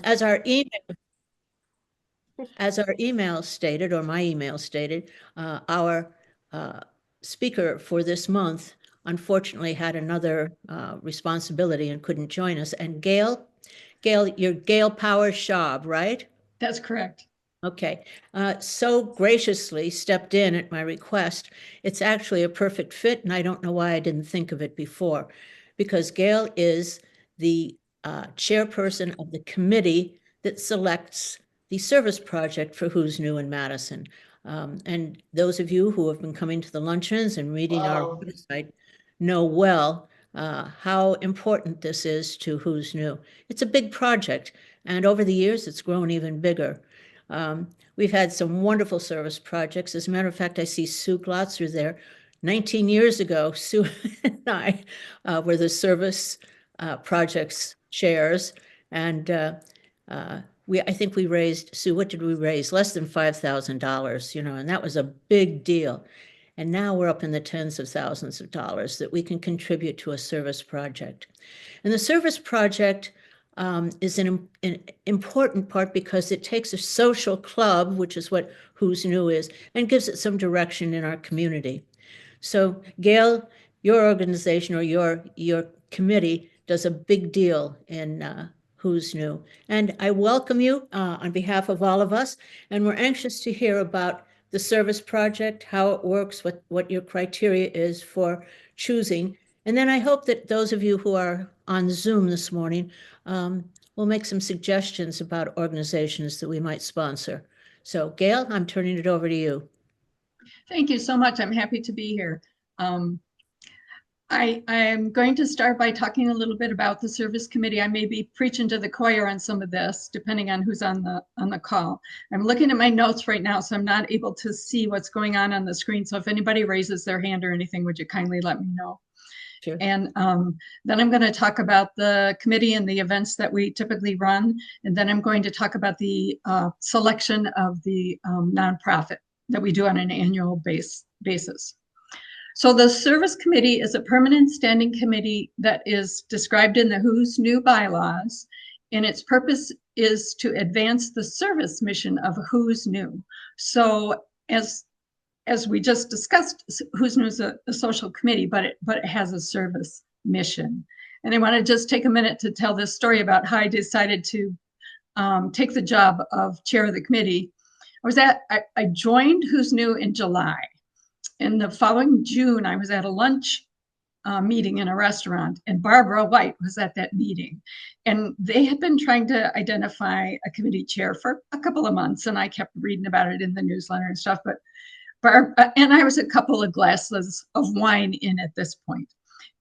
As our email, as our email stated, or my email stated, our speaker for this month unfortunately had another responsibility and couldn't join us. And Gail, you're Gail Powers Schaub, right? That's correct. Okay, so graciously stepped in at my request. It's actually a perfect fit, and I don't know why I didn't think of it before, because Gail is the chairperson of the committee that selects the service project for Who's New in Madison. And those of you who have been coming to the luncheons and reading our website know well how important this is to Who's New. It's a big project, and over the years, it's grown even bigger. We've had some wonderful service projects. As a matter of fact, I see Sue Glotzer there. 19 years ago, Sue and I were the service projects chairs. And I think we raised, Sue, what did we raise? Less than $5,000, and that was a big deal. And now we're up in the tens of thousands of dollars that we can contribute to a service project. And the service project is an important part because it takes a social club, which is what Who's New is, and gives it some direction in our community. So Gail, your organization or your committee does a big deal in Who's New. And I welcome you on behalf of all of us, and we're anxious to hear about the service project, how it works, what your criteria is for choosing. And then I hope that those of you who are on Zoom this morning will make some suggestions about organizations that we might sponsor. So Gail, I'm turning it over to you. Thank you so much. I'm happy to be here. I am going to start by talking a little bit about the service committee. I may be preaching to the choir on some of this, depending on who's on the call. I'm looking at my notes right now, so I'm not able to see what's going on the screen. So if anybody raises their hand or anything, would you kindly let me know? Sure. And then I'm going to talk about the committee and the events that we typically run. And then I'm going to talk about the selection of the nonprofit that we do on an annual basis. So the service committee is a permanent standing committee that is described in the Who's New bylaws, and its purpose is to advance the service mission of Who's New. So as we just discussed, Who's New is a social committee, but it has a service mission. And I want to just take a minute to tell this story about how I decided to take the job of chair of the committee. I joined Who's New in July. In the following June, I was at a lunch meeting in a restaurant, and Barbara White was at that meeting. And they had been trying to identify a committee chair for a couple of months, and I kept reading about it in the newsletter and stuff. But and I was a couple of glasses of wine in at this point.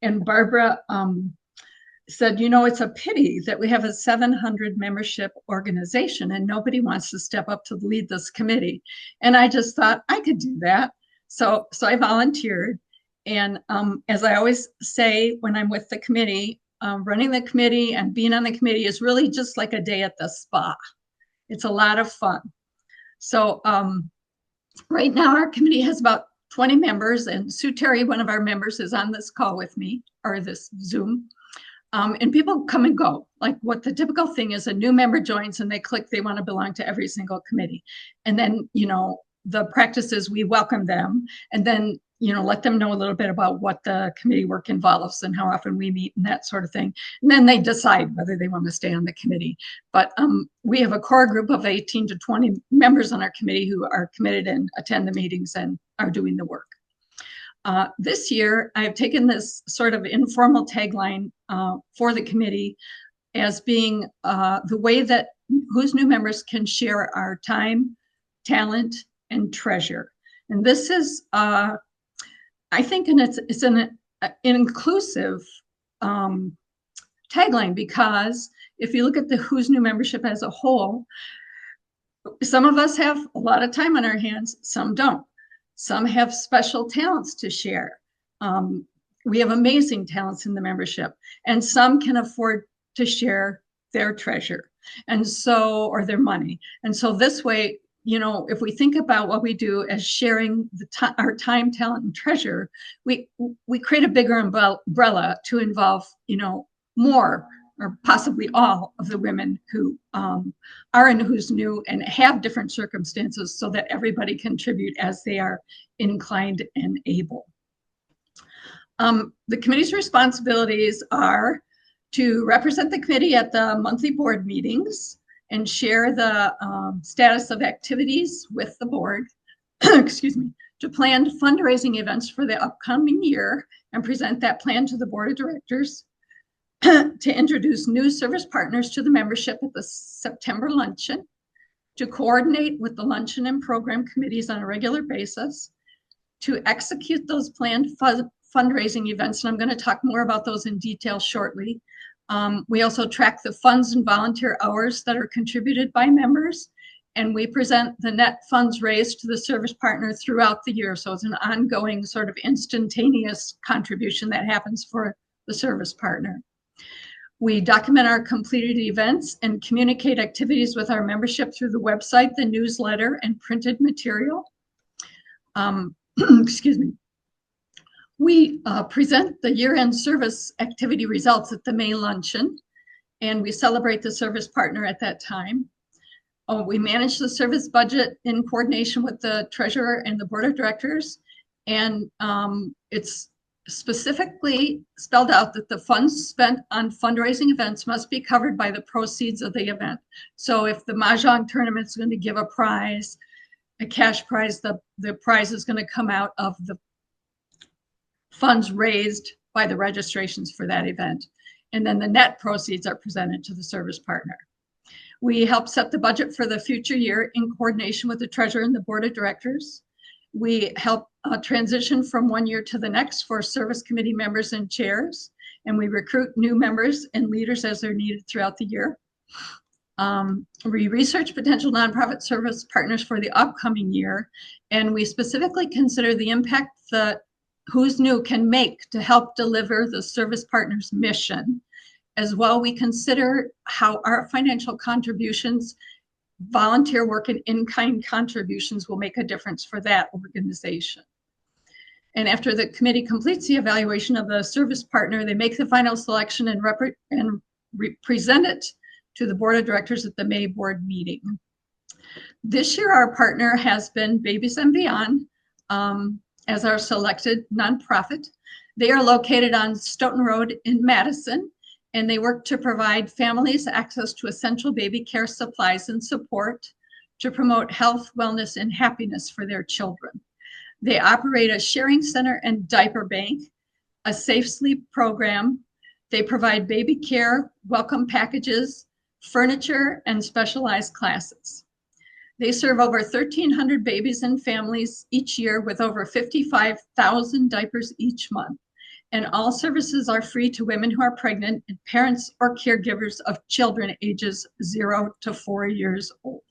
And Barbara said, it's a pity that we have a 700 membership organization and nobody wants to step up to lead this committee. And I just thought I could do that. So I volunteered. And as I always say when I'm with the committee, running the committee and being on the committee is really just like a day at the spa. It's a lot of fun. So right now our committee has about 20 members, and Sue Terry, one of our members, is on this call with me, or this Zoom. And people come and go. Like what the typical thing is, a new member joins and they click they want to belong to every single committee. And then, the practice is we welcome them and then, let them know a little bit about what the committee work involves and how often we meet and that sort of thing. And then they decide whether they want to stay on the committee. But we have a core group of 18 to 20 members on our committee who are committed and attend the meetings and are doing the work. This year, I've taken this sort of informal tagline for the committee as being the way that Who's New members can share our time, talent, and treasure. And this is, I think, and it's an inclusive tagline, because if you look at the Who's New membership as a whole, some of us have a lot of time on our hands, some don't. Some have special talents to share. We have amazing talents in the membership, and some can afford to share their treasure or their money. And so this way, if we think about what we do as sharing our time, talent, and treasure, we create a bigger umbrella to involve, more or possibly all of the women who are in Who's New and have different circumstances, so that everybody contribute as they are inclined and able. The committee's responsibilities are to represent the committee at the monthly board meetings and share the status of activities with the board, excuse me, to plan fundraising events for the upcoming year and present that plan to the board of directors, to introduce new service partners to the membership at the September luncheon, to coordinate with the luncheon and program committees on a regular basis, to execute those planned fundraising events. And I'm going to talk more about those in detail shortly. We also track the funds and volunteer hours that are contributed by members, and we present the net funds raised to the service partner throughout the year. So it's an ongoing sort of instantaneous contribution that happens for the service partner. We document our completed events and communicate activities with our membership through the website, the newsletter, and printed material. Excuse me. We present the year-end service activity results at the May luncheon, and we celebrate the service partner at that time. We manage the service budget in coordination with the treasurer and the board of directors, and it's specifically spelled out that the funds spent on fundraising events must be covered by the proceeds of the event. So if the Mahjong tournament is going to give a prize, a cash prize, the prize is going to come out of the funds raised by the registrations for that event. And then the net proceeds are presented to the service partner. We help set the budget for the future year in coordination with the treasurer and the board of directors. We help transition from one year to the next for service committee members and chairs, and we recruit new members and leaders as they're needed throughout the year. We research potential nonprofit service partners for the upcoming year, and we specifically consider the impact that Who's New can make to help deliver the service partner's mission. As well, we consider how our financial contributions, volunteer work, and in-kind contributions will make a difference for that organization. And after the committee completes the evaluation of the service partner, they make the final selection and present it to the board of directors at the May board meeting. This year, our partner has been Babies and Beyond as our selected nonprofit. They are located on Stoughton Road in Madison, and they work to provide families access to essential baby care supplies and support to promote health, wellness, and happiness for their children. They operate a sharing center and diaper bank, a safe sleep program. They provide baby care, welcome packages, furniture, and specialized classes. They serve over 1,300 babies and families each year with over 55,000 diapers each month. And all services are free to women who are pregnant and parents or caregivers of children ages 0 to 4 years old.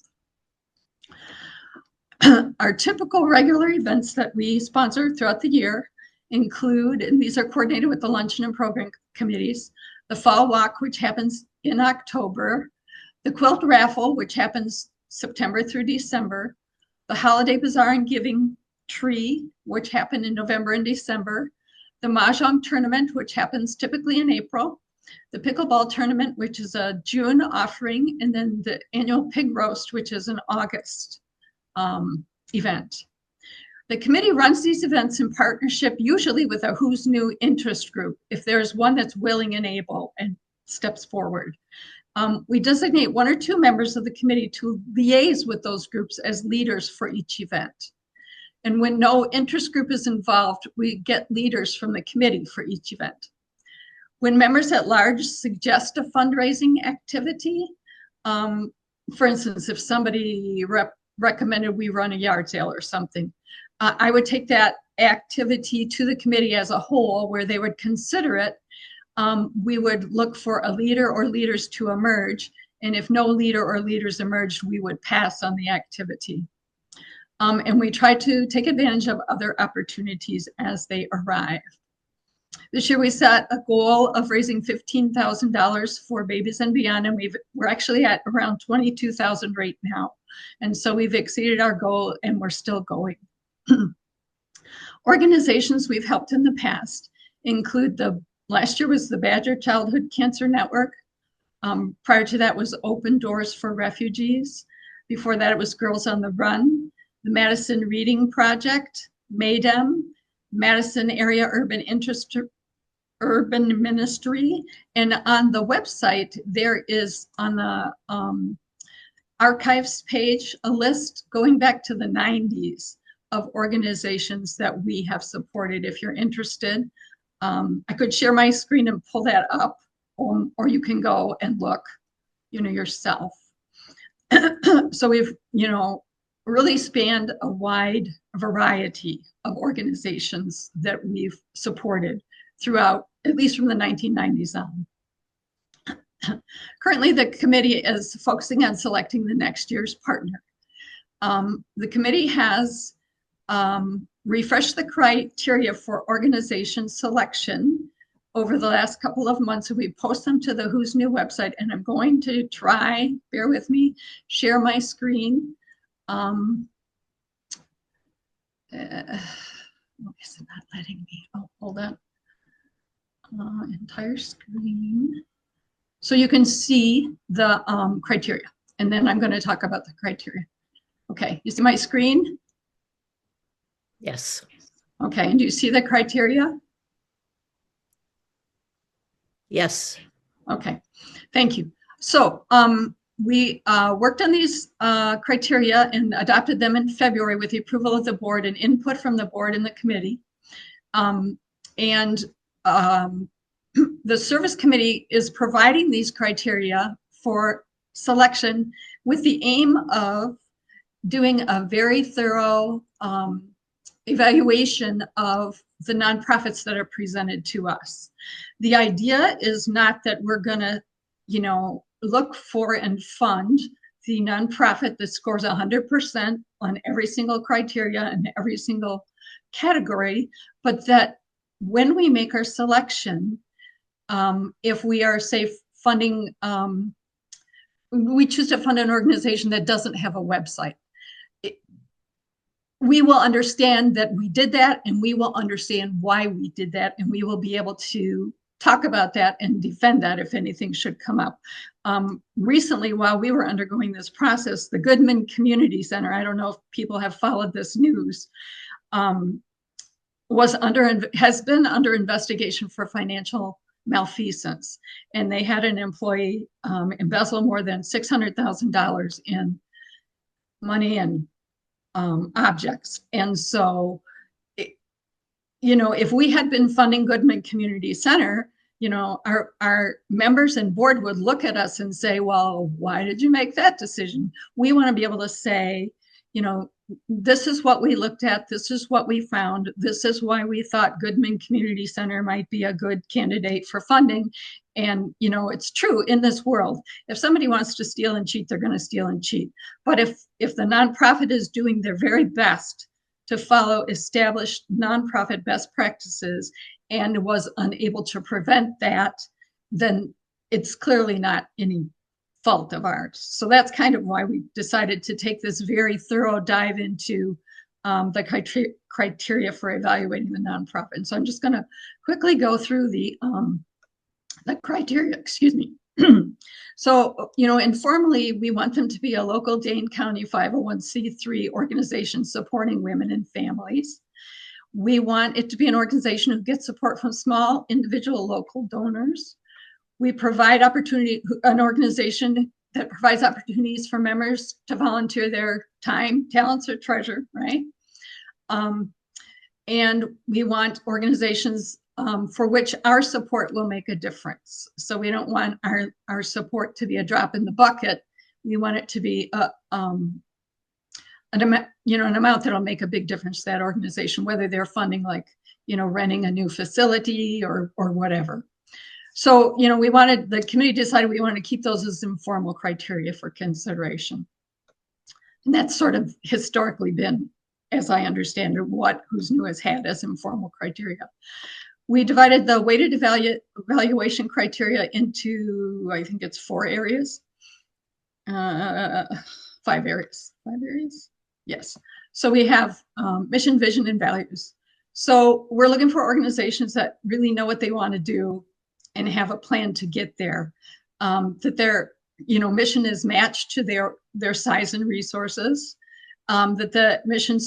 Our typical regular events that we sponsor throughout the year include, and these are coordinated with the luncheon and program committees, the Fall Walk, which happens in October, the Quilt Raffle, which happens September through December, the Holiday Bazaar and Giving Tree, which happened in November and December, the Mahjong Tournament, which happens typically in April, the Pickleball Tournament, which is a June offering, and then the annual Pig Roast, which is an August event. The committee runs these events in partnership, usually with a Who's New interest group, if there's one that's willing and able and steps forward. We designate 1 or 2 members of the committee to liaise with those groups as leaders for each event. And when no interest group is involved, we get leaders from the committee for each event. When members at large suggest a fundraising activity, for instance, if somebody recommended we run a yard sale or something, I would take that activity to the committee as a whole where they would consider it. We would look for a leader or leaders to emerge. And if no leader or leaders emerged, we would pass on the activity. And we try to take advantage of other opportunities as they arrive. This year we set a goal of raising $15,000 for Babies and Beyond, and we're actually at around $22,000 right now. And so we've exceeded our goal and we're still going. Organizations we've helped in the past include last year was the Badger Childhood Cancer Network, Prior to that was Open Doors for Refugees. Before that, it was Girls on the Run, the Madison Reading Project, MADEM, Madison Area Urban Ministry. And on the website, there is on the archives page a list going back to the 90s of organizations that we have supported. If you're interested, I could share my screen and pull that up, or you can go and look, yourself. So we've, really spanned a wide variety of organizations that we've supported throughout, at least from the 1990s on. Currently, the committee is focusing on selecting the next year's partner. The committee has refreshed the criteria for organization selection over the last couple of months, and we post them to the Who's New website, and I'm going to try, bear with me, share my screen. Why is it not letting me? Oh, hold on. Entire screen. So you can see the criteria, and then I'm going to talk about the criteria. Okay, you see my screen? Yes. Okay, and do you see the criteria? Yes. Okay, thank you. So we worked on these criteria and adopted them in February with the approval of the board and input from the board and the committee. The service committee is providing these criteria for selection with the aim of doing a very thorough evaluation of the nonprofits that are presented to us. The idea is not that we're going to, look for and fund the nonprofit that scores 100% on every single criteria and every single category, but that when we make our selection, if we are, say, funding, we choose to fund an organization that doesn't have a website, we will understand that we did that, and we will understand why we did that, and we will be able to talk about that and defend that if anything should come up. Recently, while we were undergoing this process, the Goodman Community Center, I don't know if people have followed this news, has been under investigation for financial malfeasance, and they had an employee embezzle more than $600,000 in money and objects. And so, if we had been funding Goodman Community Center, our members and board would look at us and say, well, why did you make that decision? We want to be able to say, this is what we looked at, this is what we found, this is why we thought Goodman Community Center might be a good candidate for funding. And, it's true in this world. If somebody wants to steal and cheat, they're going to steal and cheat. But if the nonprofit is doing their very best to follow established nonprofit best practices and was unable to prevent that, then it's clearly not any fault of ours. So that's kind of why we decided to take this very thorough dive into the criteria for evaluating the nonprofit. And so I'm just going to quickly go through the criteria, excuse me. So, informally, we want them to be a local Dane County 501c3 organization supporting women and families. We want it to be an organization who gets support from small individual local donors. We provide an organization that provides opportunities for members to volunteer their time, talents, or treasure, right? And we want organizations for which our support will make a difference. So we don't want our support to be a drop in the bucket. We want it to be an amount that'll make a big difference to that organization, whether they're funding renting a new facility or whatever. So, the committee decided we wanted to keep those as informal criteria for consideration. And that's sort of historically been, as I understand it, what Who's New has had as informal criteria. We divided the weighted evaluation criteria into, I think it's 4 areas. 5 areas. 5 areas? Yes. So we have mission, vision, and values. So we're looking for organizations that really know what they want to do and have a plan to get there. that their mission is matched to their size and resources, that the mission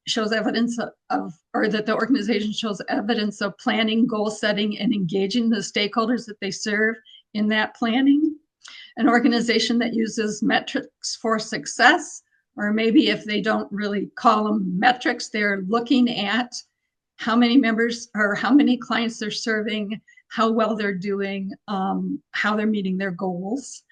shows evidence of, or that the organization shows evidence of planning, goal setting, and engaging the stakeholders that they serve in that planning. An organization that uses metrics for success, or maybe if they don't really call them metrics, they're looking at how many members or how many clients they're serving, how well they're doing, how they're meeting their goals.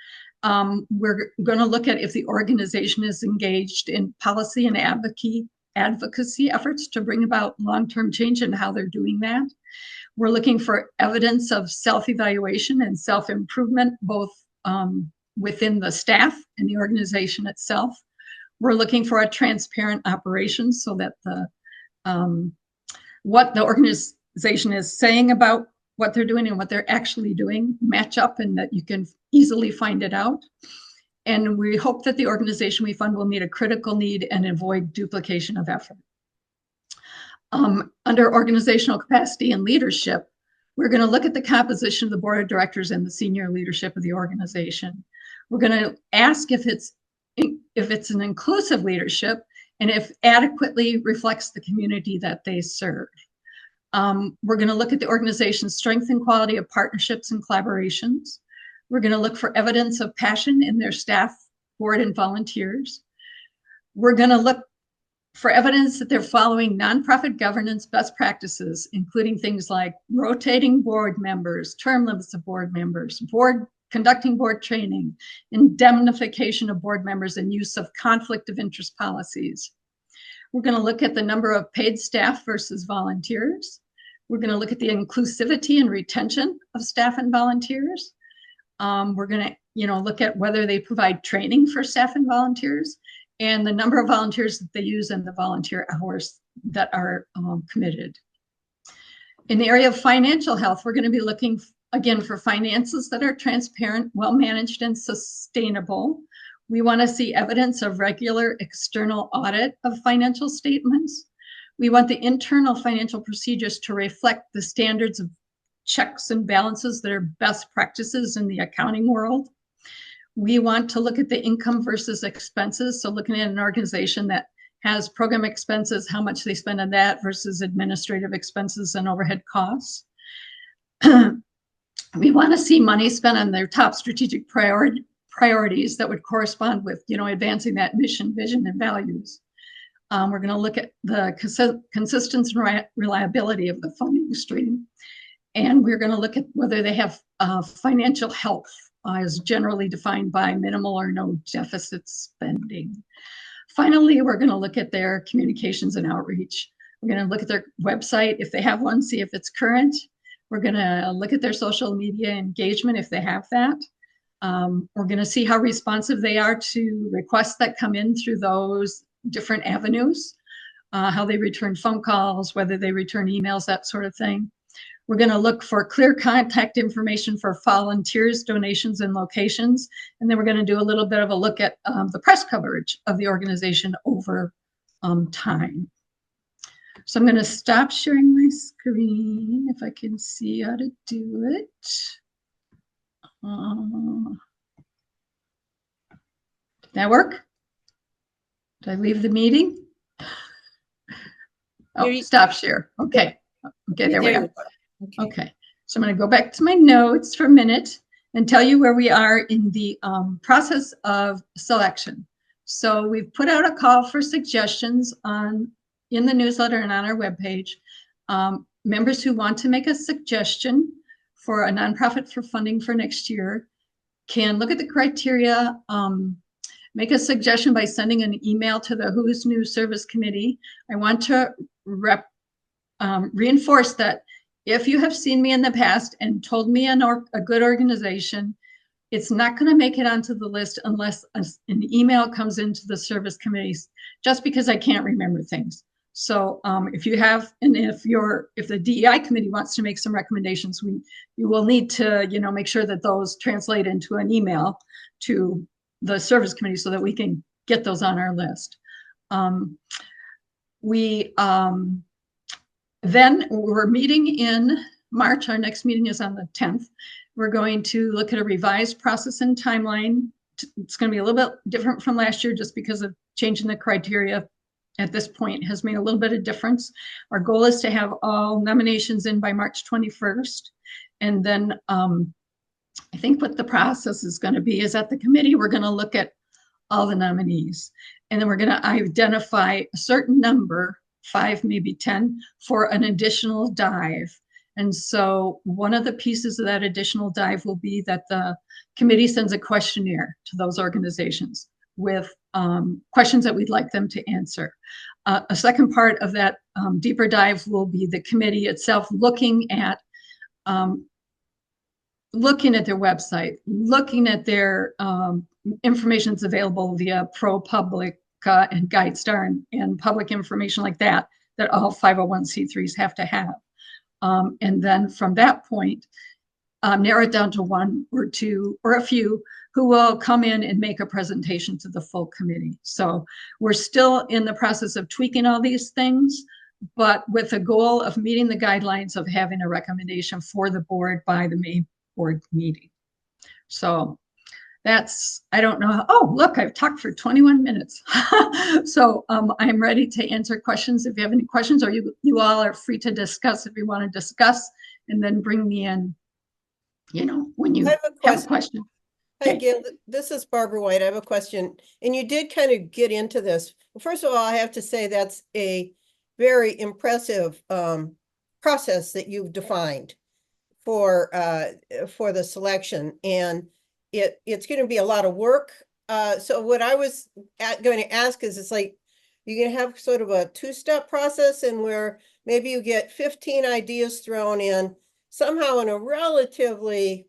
We're going to look at if the organization is engaged in policy and advocacy efforts to bring about long-term change and how they're doing that. We're looking for evidence of self-evaluation and self-improvement, both within the staff and the organization itself. We're looking for a transparent operation so that what the organization is saying about what they're doing and what they're actually doing match up, and that you can easily find it out. And we hope that the organization we fund will meet a critical need and avoid duplication of effort. Under organizational capacity and leadership, we're going to look at the composition of the board of directors and the senior leadership of the organization. We're going to ask if it's an inclusive leadership and if adequately reflects the community that they serve. We're going to look at the organization's strength and quality of partnerships and collaborations. We're going to look for evidence of passion in their staff, board, and volunteers. We're going to look for evidence that they're following nonprofit governance best practices, including things like rotating board members, term limits of board members, conducting board training, indemnification of board members, and use of conflict of interest policies. We're going to look at the number of paid staff versus volunteers. We're going to look at the inclusivity and retention of staff and volunteers. We're going to, look at whether they provide training for staff and volunteers, and the number of volunteers that they use and the volunteer hours that are committed. In the area of financial health, we're going to be looking again for finances that are transparent, well managed, and sustainable. We want to see evidence of regular external audit of financial statements. We want the internal financial procedures to reflect the standards of checks and balances that are best practices in the accounting world. We want to look at the income versus expenses. So looking at an organization that has program expenses, how much they spend on that versus administrative expenses and overhead costs. We want to see money spent on their top strategic priorities that would correspond with, advancing that mission, vision, and values. We're going to look at the consistency and reliability of the funding stream. And we're going to look at whether they have financial health as generally defined by minimal or no deficit spending. Finally, we're going to look at their communications and outreach. We're going to look at their website, if they have one, see if it's current. We're going to look at their social media engagement, if they have that. We're going to see how responsive they are to requests that come in through those different avenues, how they return phone calls, whether they return emails, that sort of thing. We're going to look for clear contact information for volunteers, donations, and locations. And then we're going to do a little bit of a look at the press coverage of the organization over time. So I'm going to stop sharing my screen if I can see how to do it. Did that work? Did I leave the meeting? Oh, stop share. Okay. Okay, there we go. Okay, so I'm going to go back to my notes for a minute and tell you where we are in the process of selection. So we've put out a call for suggestions in the newsletter and on our webpage. Members who want to make a suggestion for a nonprofit for funding for next year can look at the criteria, make a suggestion by sending an email to the Who's New Service Committee. I want to reinforce that if you have seen me in the past and told me a good organization, it's not going to make it onto the list unless an email comes into the service committees, just because I can't remember things. So if you have, and if the DEI committee wants to make some recommendations, you will need to, make sure that those translate into an email to the service committee so that we can get those on our list. Then we're meeting in March. Our next meeting is on the 10th. We're going to look at a revised process and timeline. It's going to be a little bit different from last year just because of changing the criteria at this point has made a little bit of difference. Our goal is to have all nominations in by March 21st. And then I think what the process is going to be is at the committee, we're going to look at all the nominees. And then we're going to identify a certain number, 5, maybe 10, for an additional dive. And so one of the pieces of that additional dive will be that the committee sends a questionnaire to those organizations with questions that we'd like them to answer. A second part of that deeper dive will be the committee itself looking at their website, looking at their information that's available via ProPublica and GuideStar and public information like that all 501c3s have to have. And then from that point, narrow it down to one or two or a few who will come in and make a presentation to the full committee. So we're still in the process of tweaking all these things, but with the goal of meeting the guidelines of having a recommendation for the board by the May board meeting. So that's, I don't know. Oh, look, I've talked for 21 minutes. So I'm ready to answer questions. If you have any questions, or you all are free to discuss if you want to discuss, and then bring me in, when you have a question. Hi, Gail. This is Barbara White. I have a question. And you did kind of get into this. Well, first of all, I have to say that's a very impressive process that you've defined for the selection. And it's going to be a lot of work. So what I was going to ask is, it's like, you're going to have sort of a two-step process, and where maybe you get 15 ideas thrown in somehow in a relatively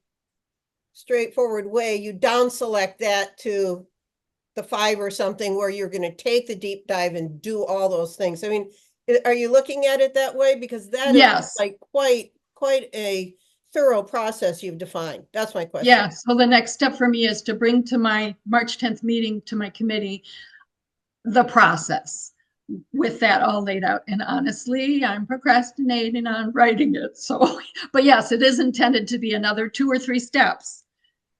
straightforward way, you down select that to the 5 or something where you're going to take the deep dive and do all those things. I mean, are you looking at it that way? Because that is like quite a thorough process you've defined. That's my question. Yeah. So the next step for me is to bring to my March 10th meeting to my committee the process with that all laid out. And honestly, I'm procrastinating on writing it. So, but yes, it is intended to be another 2 or 3 steps.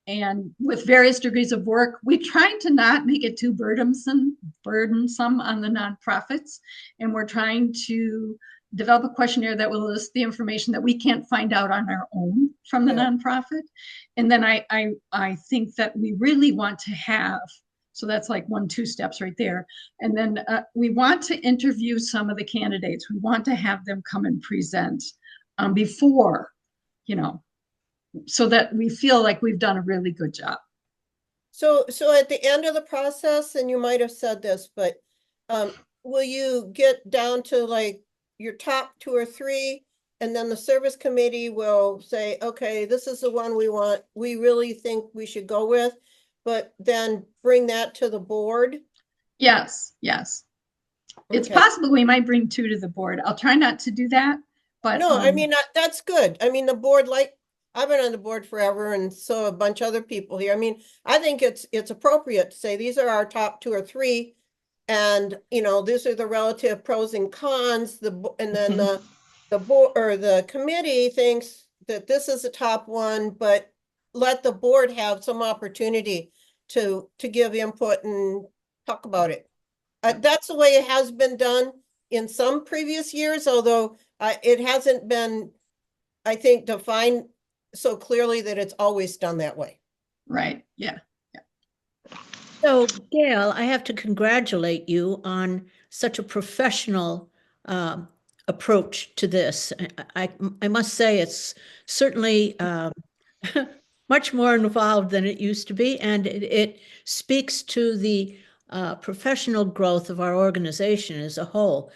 And with various degrees of work, we trying to not make it too burdensome on the nonprofits. And we're trying to develop a questionnaire that will list the information that we can't find out on our own from the nonprofit. And then I think that we really want to have, so that's like 1-2 steps right there. And then we want to interview some of the candidates. We want to have them come and present before, so that we feel like we've done a really good job. So at the end of the process, and you might have said this, but will you get down to like your top 2 or 3, and then the service committee will say, okay, this is the one we really think we should go with, but then bring that to the board? Yes. It's possible we might bring 2 to the board. I'll try not to do that, but no, I mean, that's good. I mean, the board, like, I've been on the board forever, and so a bunch of other people here. I mean, I think it's appropriate to say these are our top 2 or 3, and these are the relative pros and cons. And then the board or the committee thinks that this is the top one, but let the board have some opportunity to give input and talk about it. That's the way it has been done in some previous years, although it hasn't been, I think, defined so clearly that it's always done that way. Right. Yeah. So, Gail, I have to congratulate you on such a professional approach to this. I must say it's certainly much more involved than it used to be, and it speaks to the professional growth of our organization as a whole.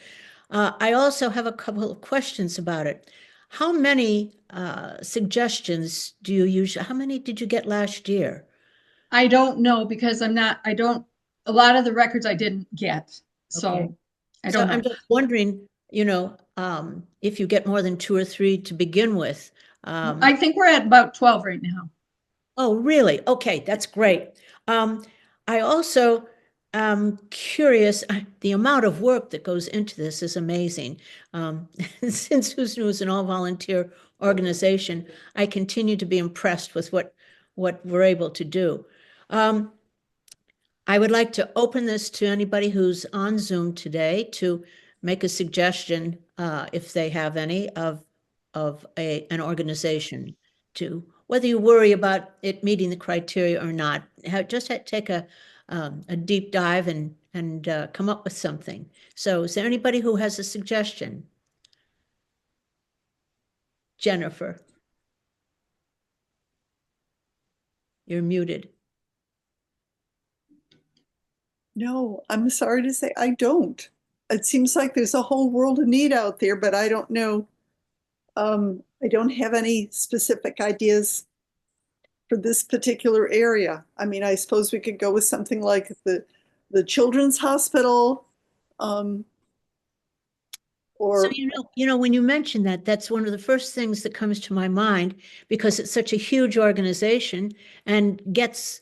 I also have a couple of questions about it. How many suggestions do you usually, how many did you get last year? I don't know, because a lot of the records I didn't get. So Okay. I don't know. I'm just wondering, if you get more than 2 or 3 to begin with. I think we're at about 12 right now. Oh, really? Okay, that's great. I also am curious, the amount of work that goes into this is amazing. Since Who's New is an all-volunteer organization, I continue to be impressed with what we're able to do. I would like to open this to anybody who's on Zoom today to make a suggestion, if they have any, of an organization, to whether you worry about it meeting the criteria or not. Just take a deep dive and come up with something. So is there anybody who has a suggestion? Jennifer, you're muted. No, I'm sorry to say I don't. It seems like there's a whole world of need out there, but I don't know. I don't have any specific ideas for this particular area. I mean, I suppose we could go with something like the Children's Hospital, or So, when you mention that, that's one of the first things that comes to my mind, because it's such a huge organization and gets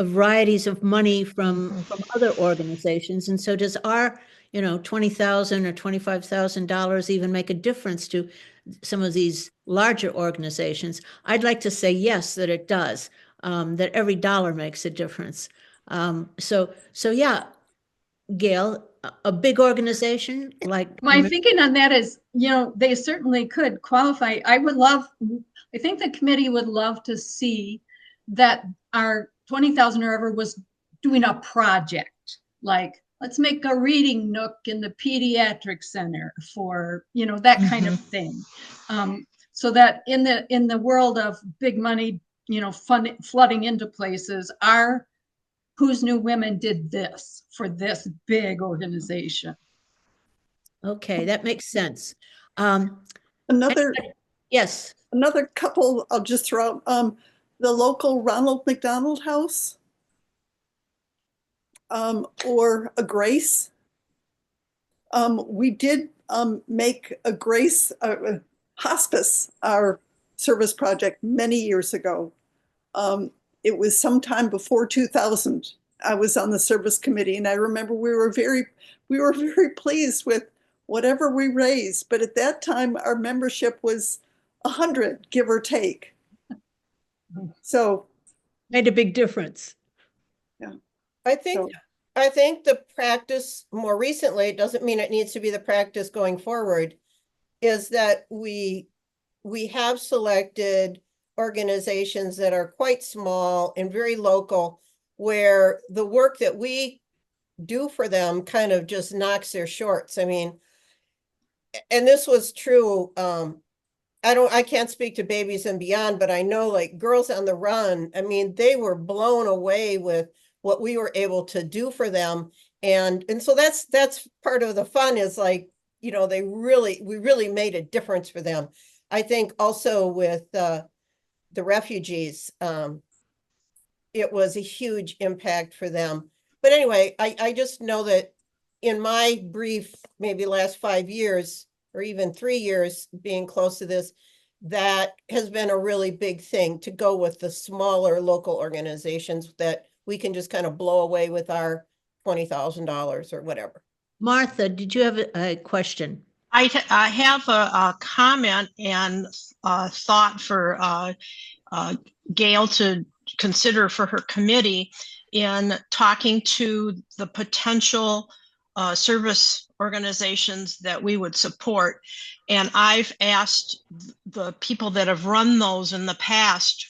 varieties of money from other organizations. And so does our, $20,000 or $25,000 even make a difference to some of these larger organizations? I'd like to say yes, that it does, that every dollar makes a difference. So yeah, Gail, a big organization like. My thinking on that is, they certainly could qualify. I think the committee would love to see that our 20,000 or ever was doing a project, like let's make a reading nook in the pediatric center for, that kind of thing. So that in the world of big money, flooding into places, Who's New Women did this for this big organization. Okay, that makes sense. Yes. Another couple I'll just throw out, the local Ronald McDonald House, or a Grace. We did make a Grace hospice our service project many years ago. It was sometime before 2000. I was on the service committee, and I remember we were very pleased with whatever we raised. But at that time, our membership was 100, give or take. So made a big difference. Yeah, I think the practice more recently, it doesn't mean it needs to be the practice going forward, is that we have selected organizations that are quite small and very local, where the work that we do for them kind of just knocks their shorts. I mean, and this was true. I can't speak to Babies and Beyond, but I know, like, Girls on the Run, I mean, they were blown away with what we were able to do for them. And so that's part of the fun, is like, we really made a difference for them. I think also with the refugees, it was a huge impact for them. But anyway, I just know that in my brief, maybe last 5 years or even 3 years being close to this, that has been a really big thing, to go with the smaller local organizations that we can just kind of blow away with our $20,000 or whatever. Martha, did you have a question? I have a comment and a thought for Gail to consider for her committee in talking to the potential service organizations that we would support. And I've asked the people that have run those in the past,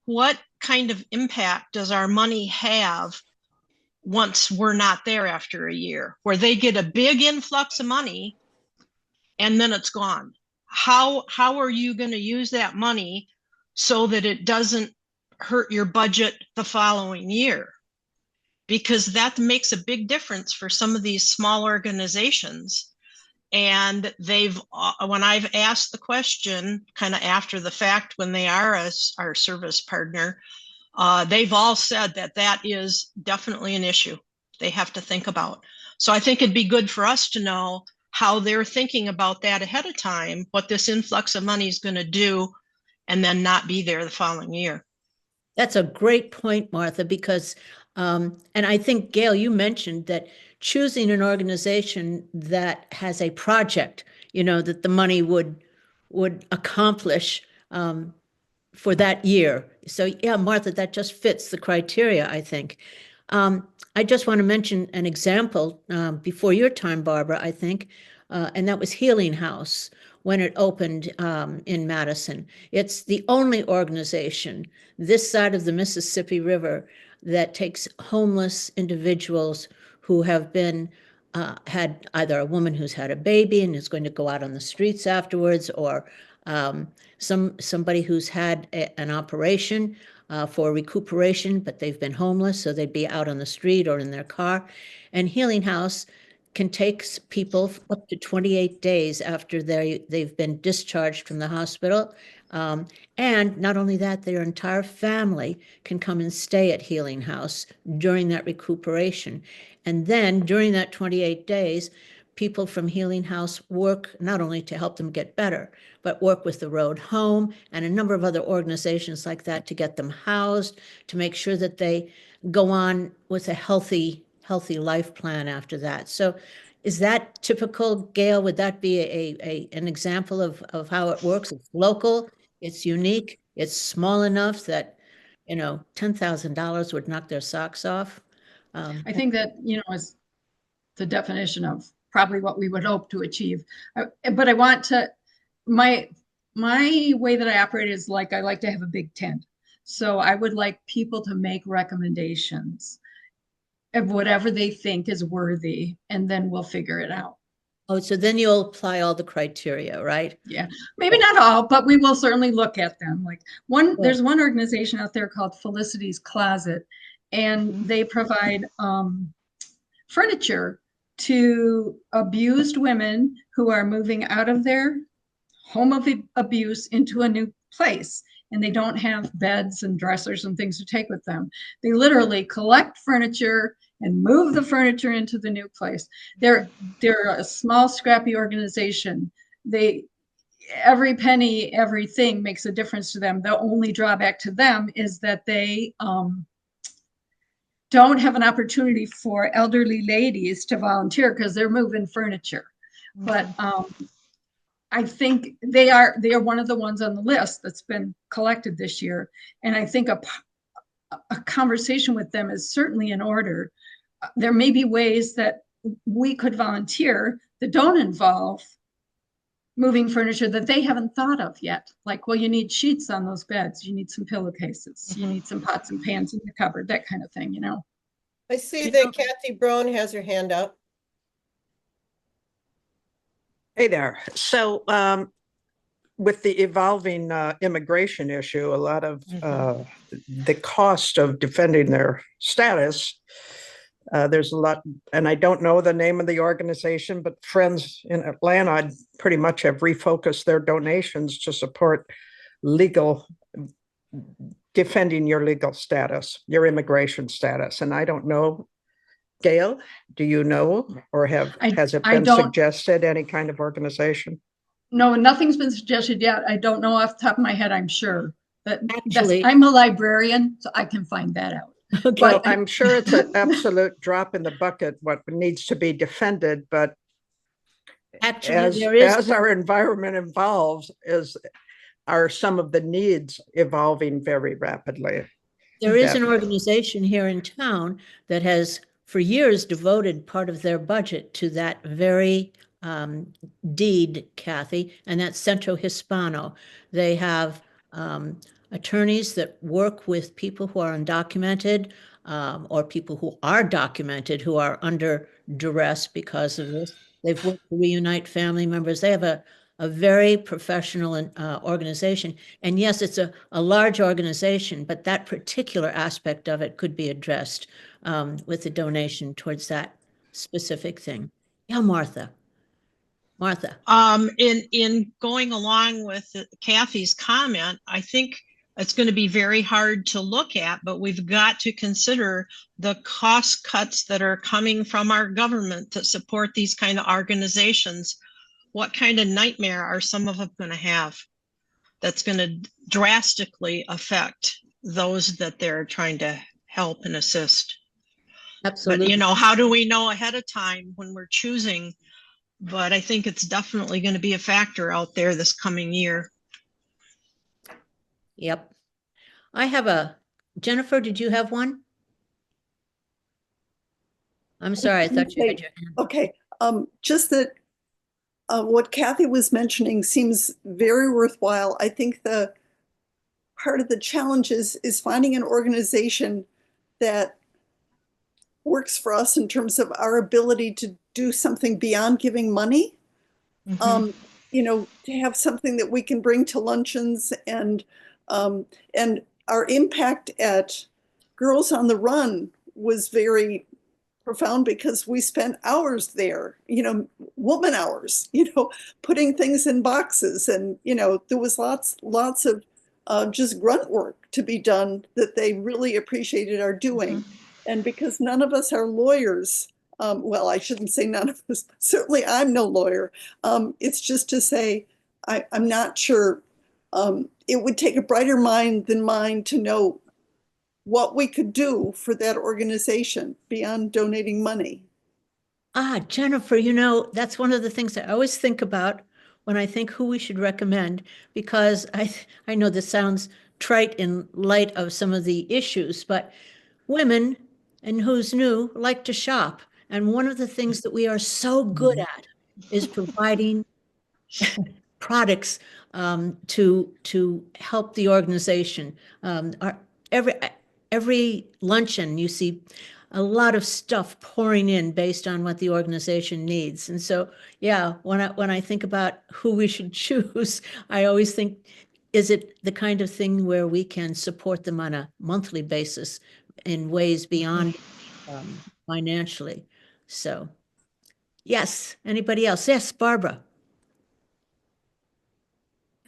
what kind of impact does our money have once we're not there after a year, where they get a big influx of money and then it's gone? How are you going to use that money so that it doesn't hurt your budget the following year? Because that makes a big difference for some of these small organizations. And when I've asked the question kind of after the fact, when they are our service partner, they've all said that is definitely an issue they have to think about. So I think it'd be good for us to know how they're thinking about that ahead of time, what this influx of money is going to do, and then not be there the following year. That's a great point, Martha, because, and I think, Gail, you mentioned that choosing an organization that has a project, that the money would would accomplish for that year. So yeah, Martha, that just fits the criteria, I think. I just want to mention an example before your time, Barbara, I think, and that was Healing House when it opened in Madison. It's the only organization this side of the Mississippi River that takes homeless individuals who have been had either a woman who's had a baby and is going to go out on the streets afterwards, or somebody who's had an operation for recuperation, but they've been homeless, so they'd be out on the street or in their car. And Healing House can take people up to 28 days after they've been discharged from the hospital. And not only that, their entire family can come and stay at Healing House during that recuperation. And then during that 28 days, people from Healing House work not only to help them get better, but work with the Road Home and a number of other organizations like that to get them housed, to make sure that they go on with a healthy life plan after that. So is that typical, Gail? Would that be an example of how it works? It's local, it's unique, it's small enough that, $10,000 would knock their socks off. I think that, is the definition of probably what we would hope to achieve. But I want to, my way that I operate is like, I like to have a big tent. So I would like people to make recommendations of whatever they think is worthy, and then we'll figure it out. Oh, so then you'll apply all the criteria, right? Yeah, maybe not all, but we will certainly look at them. Like there's one organization out there called Felicity's Closet, and they provide furniture to abused women who are moving out of their home of abuse into a new place, and they don't have beds and dressers and things to take with them. They literally collect furniture and move the furniture into the new place. They're a small, scrappy organization. Every penny, everything makes a difference to them. The only drawback to them is that they don't have an opportunity for elderly ladies to volunteer because they're moving furniture. But I think they are one of the ones on the list that's been collected this year. And I think a conversation with them is certainly in order. There may be ways that we could volunteer that don't involve moving furniture that they haven't thought of yet. Like, well, you need sheets on those beds. You need some pillowcases. You need some pots and pans in the cupboard, that kind of thing, I see that Kathy Brown has her hand up. Hey there. So with the evolving immigration issue, a lot of the cost of defending their status, there's a lot, and I don't know the name of the organization, but friends in Atlanta pretty much have refocused their donations to support defending your legal status, your immigration status. And I don't know, Gail, do you know, or has it been suggested, any kind of organization? No, nothing's been suggested yet. I don't know off the top of my head, I'm sure. But Actually, I'm a librarian, so I can find that out. Okay. Well, I'm sure it's an absolute drop in the bucket, what needs to be defended, but Actually, as our environment evolves, are some of the needs evolving very rapidly. there is an organization here in town that has for years devoted part of their budget to that very deed, Kathy, and that's Centro Hispano. They have attorneys that work with people who are undocumented or people who are documented who are under duress because of this. They've worked to reunite family members. They have a very professional organization. And yes, it's a large organization, but that particular aspect of it could be addressed with a donation towards that specific thing. Yeah, Martha. In going along with Kathy's comment, I think it's going to be very hard to look at, but we've got to consider the cost cuts that are coming from our government to support these kind of organizations. What kind of nightmare are some of them going to have that's going to drastically affect those that they're trying to help and assist? Absolutely. But how do we know ahead of time when we're choosing but I think it's definitely going to be a factor out there this coming year. Yep. I have Jennifer, did you have one? I'm sorry, I thought you had your hand. Okay, just that what Kathy was mentioning seems very worthwhile. I think the part of the challenge is finding an organization that works for us in terms of our ability to do something beyond giving money. Mhm. You know, to have something that we can bring to luncheons and our impact at Girls on the Run was very profound because we spent hours there, you know, woman hours, you know, putting things in boxes. And, you know, there was lots of just grunt work to be done that they really appreciated our doing. And because none of us are lawyers, well, I shouldn't say none of us, certainly I'm no lawyer. It's just to say, I'm not sure. It would take a brighter mind than mine to know what we could do for that organization beyond donating money. Jennifer, that's one of the things I always think about when I think who we should recommend, because I know this sounds trite in light of some of the issues, but women, and who's new, like to shop. And one of the things that we are so good at is providing products to help the organization. Every luncheon, you see a lot of stuff pouring in based on what the organization needs. And so, yeah, when I think about who we should choose, I always think, is it the kind of thing where we can support them on a monthly basis in ways beyond financially? So, yes. Anybody else? Yes, Barbara.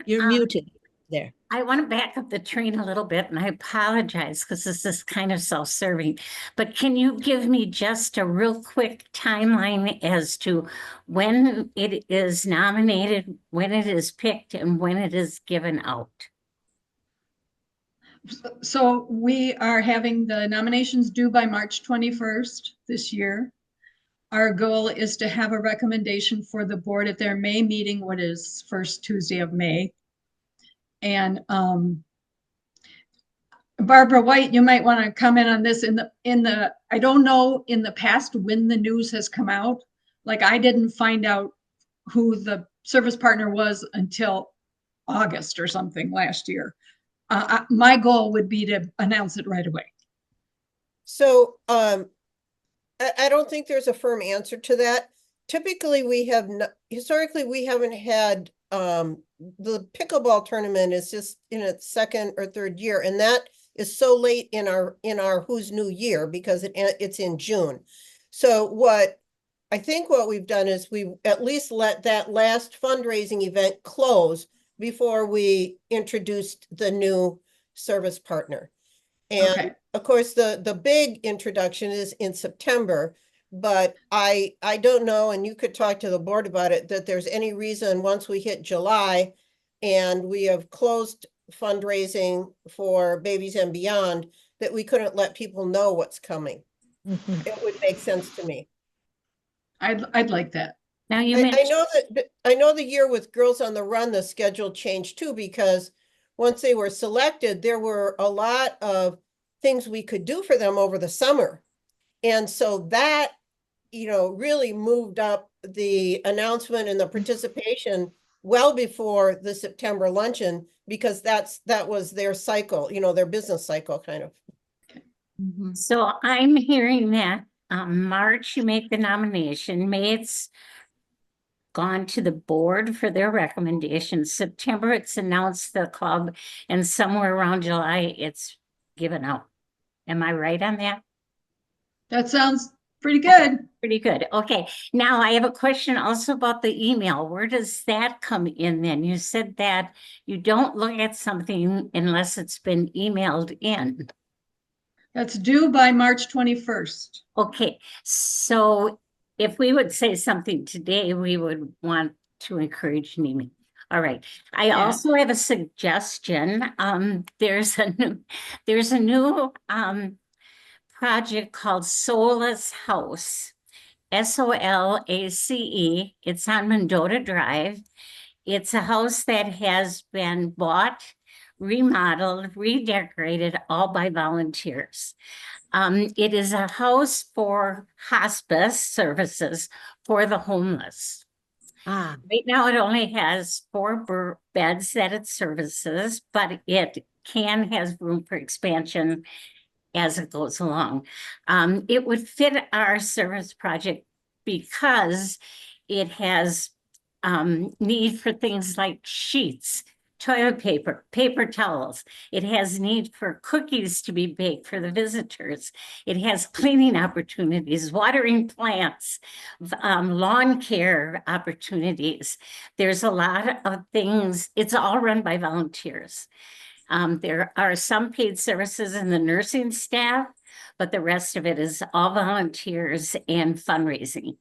You're muted there. I want to back up the train a little bit, and I apologize because this is kind of self-serving. But can you give me just a real quick timeline as to when it is nominated, when it is picked, and when it is given out? So we are having the nominations due by March 21st this year. Our goal is to have a recommendation for the board at their May meeting, what is first Tuesday of May. And Barbara White, you might want to comment on this I don't know in the past when the news has come out. Like I didn't find out who the service partner was until August or something last year. My goal would be to announce it right away. So I don't think there's a firm answer to that. Typically, historically, we haven't had the pickleball tournament is just in its second or third year, and that is so late in our Who's New Year because it's in June. So what we've done is we at least let that last fundraising event close before we introduced the new service partner. And Okay. of course, the big introduction is in September, but I don't know, and you could talk to the board about it, that there's any reason once we hit July and we have closed fundraising for Babies and Beyond, that we couldn't let people know what's coming. It would make sense to me. I'd like that. Now you I mentioned, know that I know the year with Girls on the Run, the schedule changed too, because once they were selected, there were a lot of things we could do for them over the summer. And so that, really moved up the announcement and the participation well before the September luncheon, because that was their cycle, their business cycle kind of. so I'm hearing that March you make the nomination, May it's gone to the board for their recommendation, September it's announced the club, and somewhere around July it's given out. Am I right on that? That sounds pretty good. Pretty good. Okay. Now I have a question also about the email. Where does that come in then? You said that you don't look at something unless it's been emailed in. That's due by March 21st. Okay. So if we would say something today, we would want to encourage an email. All right. I Yeah. also have a suggestion. There's a new project called Soulless House. SOLACE. It's on Mendota Drive. It's a house that has been bought, remodeled, redecorated, all by volunteers. It is a house for hospice services for the homeless. Ah, Right now, it only has 4 beds that it services, but it has room for expansion as it goes along. It would fit our service project because it has need for things like sheets, toilet paper, paper towels. It has need for cookies to be baked for the visitors. It has cleaning opportunities, watering plants, lawn care opportunities. There's a lot of things. It's all run by volunteers. There are some paid services in the nursing staff, but the rest of it is all volunteers and fundraising.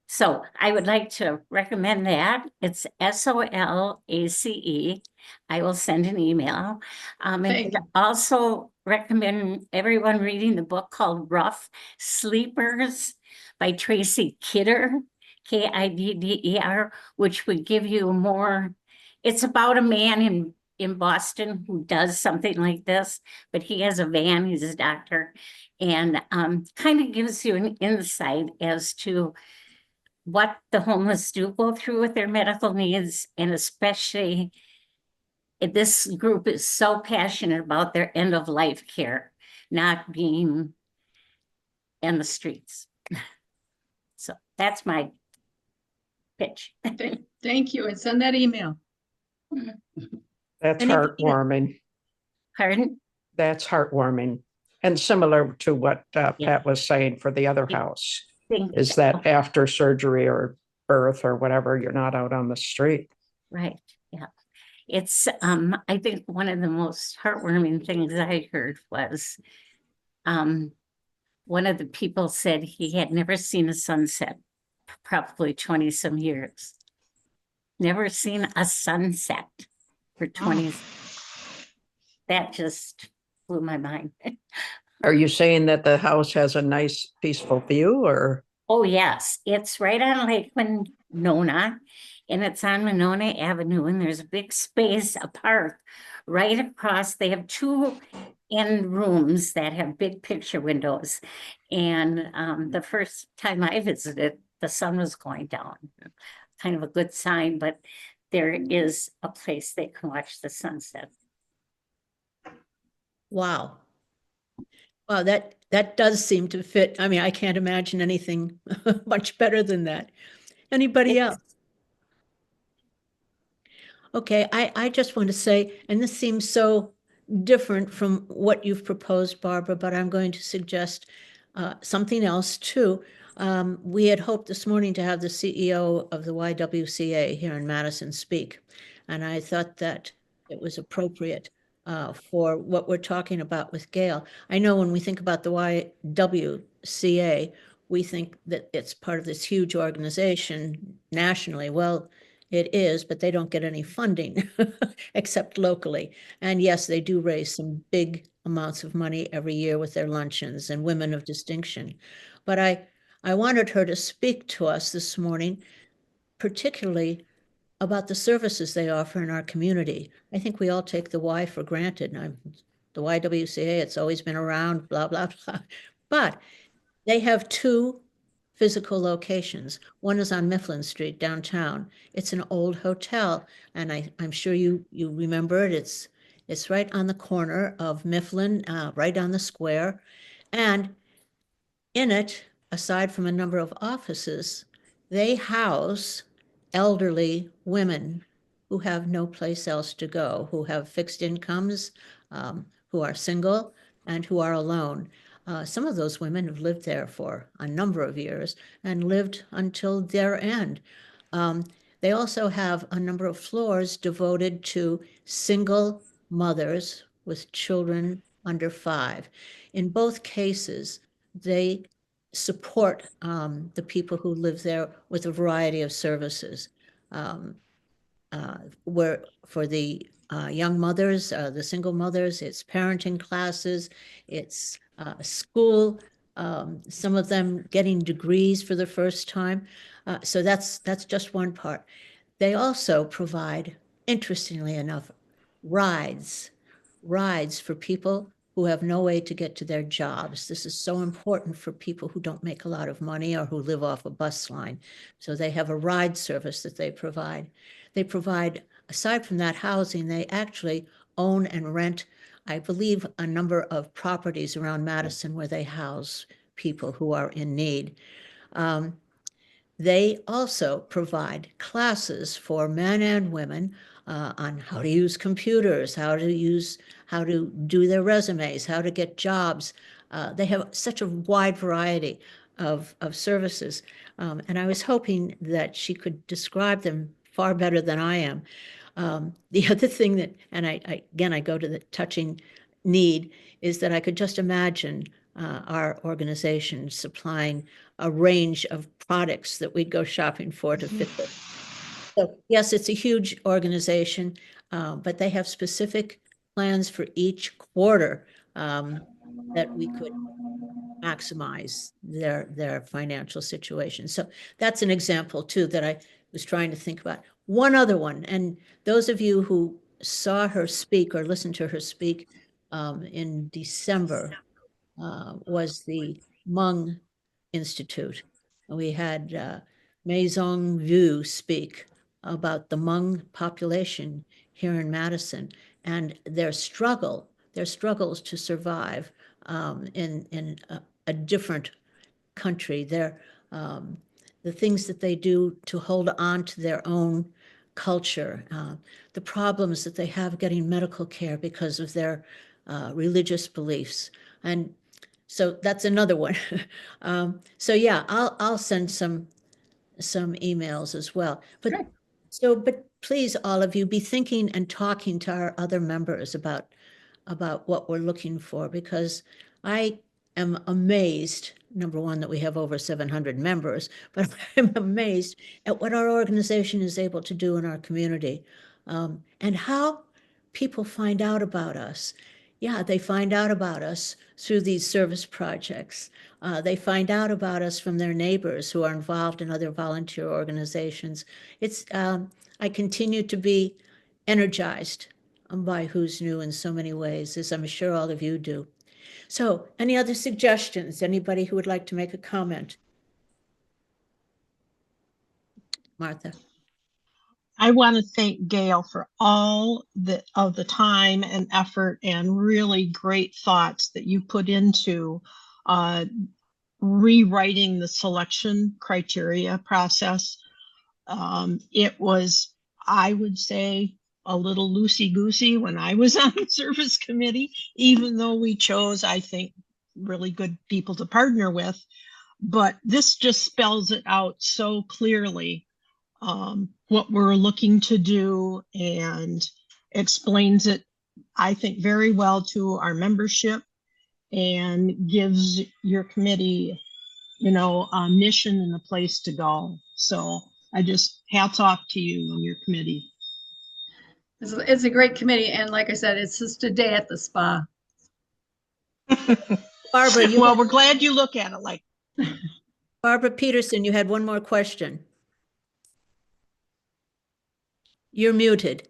So I would like to recommend that. It's SOLACE. I will send an email. And Thank you. also recommend everyone reading the book called Rough Sleepers by Tracy Kidder, Kidder, which would give you more. It's about a man in Boston who does something like this, but he has a van, he's a doctor, and kind of gives you an insight as to what the homeless do go through with their medical needs, and especially if this group is so passionate about their end of life care, not being in the streets. So that's my pitch. Thank you, and send that email. That's Anybody- heartwarming. Pardon? That's heartwarming. And similar to what Yeah. Pat was saying for the other Yeah. house, Think- is that after surgery or birth or whatever, you're not out on the street. Right, yeah. It's, I think one of the most heartwarming things I heard was, one of the people said he had never seen a sunset, probably 20 some years. Never seen a sunset for 20. That just blew my mind. Are you saying that the house has a nice peaceful view or? Oh, yes, it's right on Lake Monona, and it's on Monona Avenue, and there's a big space, a park right across. They have 2 end rooms that have big picture windows. And the first time I visited, the sun was going down. Kind of a good sign, but there is a place they can watch the sunset. wow. Wow, that does seem to fit. I mean, I can't imagine anything much better than that. Anybody else? Okay, I just want to say, and this seems so different from what you've proposed, Barbara, but I'm going to suggest something else too. We had hoped this morning to have the CEO of the YWCA here in Madison speak, and I thought that it was appropriate for what we're talking about with Gail. I know when we think about the YWCA, we think that it's part of this huge organization nationally. Well, it is, but they don't get any funding except locally. And yes, they do raise some big amounts of money every year with their luncheons and women of distinction. But I wanted her to speak to us this morning, particularly about the services they offer in our community. I think we all take the Y for granted. And the YWCA, it's always been around, blah, blah, blah. But they have 2 physical locations. One is on Mifflin Street downtown. It's an old hotel, and I'm sure you remember it. It's right on the corner of Mifflin, right on the square. And in it, aside from a number of offices, they house elderly women who have no place else to go, who have fixed incomes, who are single, and who are alone. Some of those women have lived there for a number of years and lived until their end. They also have a number of floors devoted to single mothers with children under 5. In both cases, they support the people who live there with a variety of services. Where for the young mothers, the single mothers, it's parenting classes, it's school some of them getting degrees for the first time. So that's just one part. They also provide, interestingly enough, rides for people who have no way to get to their jobs. This is so important for people who don't make a lot of money or who live off a bus line. So they have a ride service that they provide. They provide, aside from that housing, they actually own and rent, I believe, a number of properties around Madison where they house people who are in need. They also provide classes for men and women on how to use computers, how to do their resumes, how to get jobs. They have such a wide variety of services. And I was hoping that she could describe them far better than I am. The other thing that, and I go to the touching need, is that I could just imagine our organization supplying a range of products that we'd go shopping for to fit this. So yes, it's a huge organization, but they have specific plans for each quarter that we could maximize their financial situation. So that's an example too that I was trying to think about. One other one, and those of you who saw her speak or listened to her speak in December was the Hmong Institute. We had Maison Vu speak about the Hmong population here in Madison and their struggles to survive in a different country. The things that they do to hold on to their own culture, the problems that they have getting medical care because of their religious beliefs. And so that's another one. So yeah, I'll send some emails as well. But Sure. but please, all of you, be thinking and talking to our other members about what we're looking for, because I am amazed, number one, that we have over 700 members, but I'm amazed at what our organization is able to do in our community, and how people find out about us. Yeah, they find out about us through these service projects. They find out about us from their neighbors who are involved in other volunteer organizations. I continue to be energized by Who's New in so many ways, as I'm sure all of you do. So any other suggestions? Anybody who would like to make a comment? Martha? I want to thank Gail for all of the time and effort and really great thoughts that you put into rewriting the selection criteria process. It was, I would say, a little loosey-goosey when I was on the service committee, even though we chose, I think, really good people to partner with. But this just spells it out so clearly, what we're looking to do, and explains it, I think, very well to our membership, and gives your committee, a mission and a place to go. So I just, hats off to you and your committee. It's a great committee, and like I said, it's just a day at the spa. Barbara, Well, we're glad you look at it like. Barbara Peterson, you had one more question. You're muted.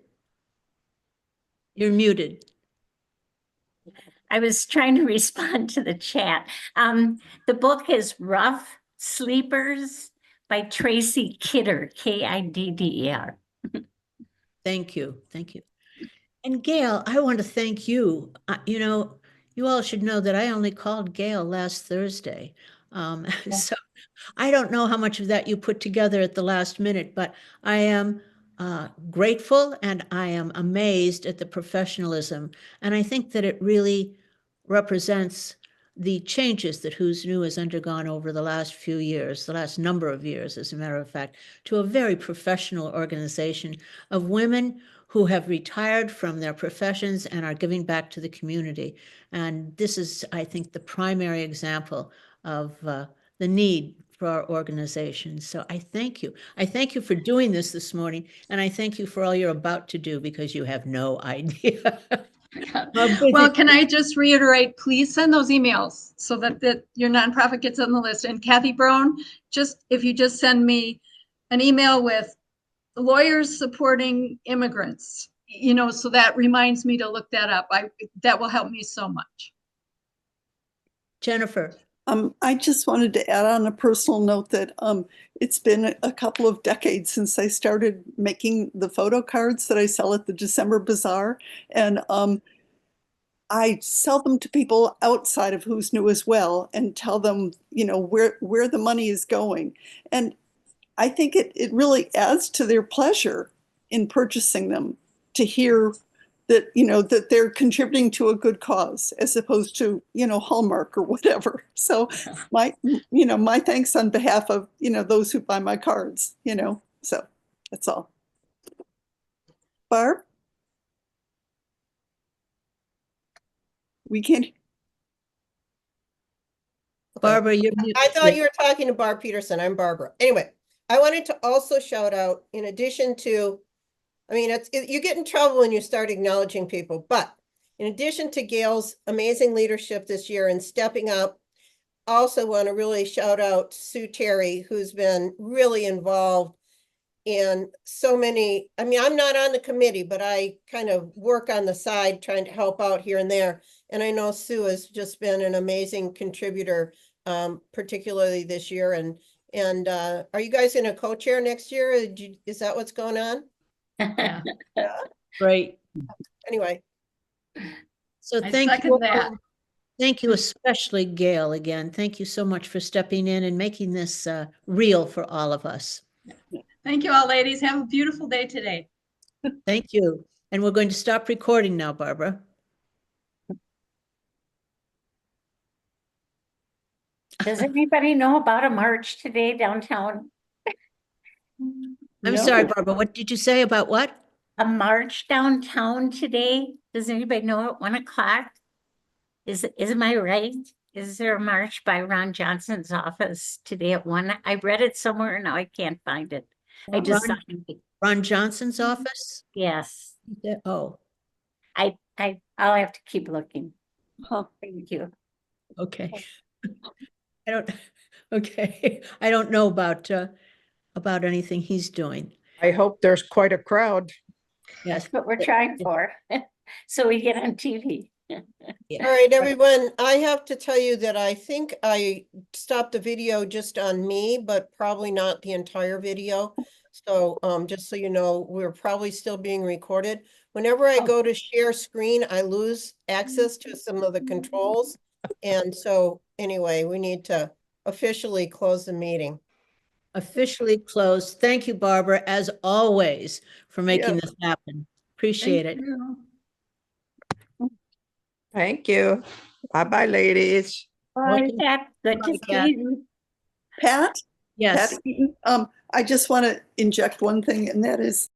You're muted. I was trying to respond to the chat. The book is Rough Sleepers by Tracy Kidder, Kidder. Thank you. Thank you. And Gail, I want to thank you. You all should know that I only called Gail last Thursday. So I don't know how much of that you put together at the last minute, but I am grateful and I am amazed at the professionalism. And I think that it really represents the changes that Who's New has undergone over the last few years, the last number of years, as a matter of fact, to a very professional organization of women who have retired from their professions and are giving back to the community. And this is, I think, the primary example of the need for our organization. So I thank you. I thank you for doing this morning, and I thank you for all you're about to do, because you have no idea. Well, can I just reiterate, please send those emails so that your nonprofit gets on the list. And Kathy Brown, if you just send me an email with lawyers supporting immigrants, so that reminds me to look that up. That will help me so much. Jennifer, I just wanted to add on a personal note that it's been a couple of decades since I started making the photo cards that I sell at the December Bazaar. And I sell them to people outside of Who's New as well and tell them, where the money is going. And I think it really adds to their pleasure in purchasing them to hear that, that they're contributing to a good cause as opposed to, Hallmark or whatever. So my thanks on behalf of, those who buy my cards, so that's all. Barb? We can't. Barbara, you're I thought you were talking to Barb Peterson. I'm Barbara. Anyway, I wanted to also shout out, in addition to, you get in trouble when you start acknowledging people, but in addition to Gail's amazing leadership this year and stepping up, also want to really shout out Sue Terry, who's been really involved in so many, I'm not on the committee, but I kind of work on the side trying to help out here and there. And I know Sue has just been an amazing contributor, particularly this year. And are you guys in a co-chair next year? Is that what's going on? Yeah. great. Anyway, So I thank second you. that. Thank you, especially Gail, again. Thank you so much for stepping in and making this real for all of us. Thank you all, ladies. Have a beautiful day today. Thank you. And we're going to stop recording now, Barbara. Does anybody know about a march today downtown? I'm sorry, Barbara, what did you say about what? A march downtown today? Does anybody know at 1 o'clock? Am I right? Is there a march by Ron Johnson's office today at 1? I read it somewhere, now I can't find it. I just Ron- Ron Johnson's office? yes. Oh, I'll have to keep looking. Huh. Thank you. okay. Okay. I don't know about anything he's doing. I hope there's quite a crowd. Yes. That's what we're trying for. So we get on TV. all right, everyone, I have to tell you that I think I stopped the video just on me, but probably not the entire video. So just so you know, we're probably still being recorded. Whenever I go to share screen, I lose access to some of the controls. And so anyway, we need to officially close the meeting. Officially closed. Thank you, Barbara, as always, for making Yeah. this happen. Appreciate it. Thank you. Bye-bye, ladies. Bye, Welcome. Pat. Good to Bye, Kat. see you. Pat? Yes. Pat Eaton, I just want to inject one thing, and that is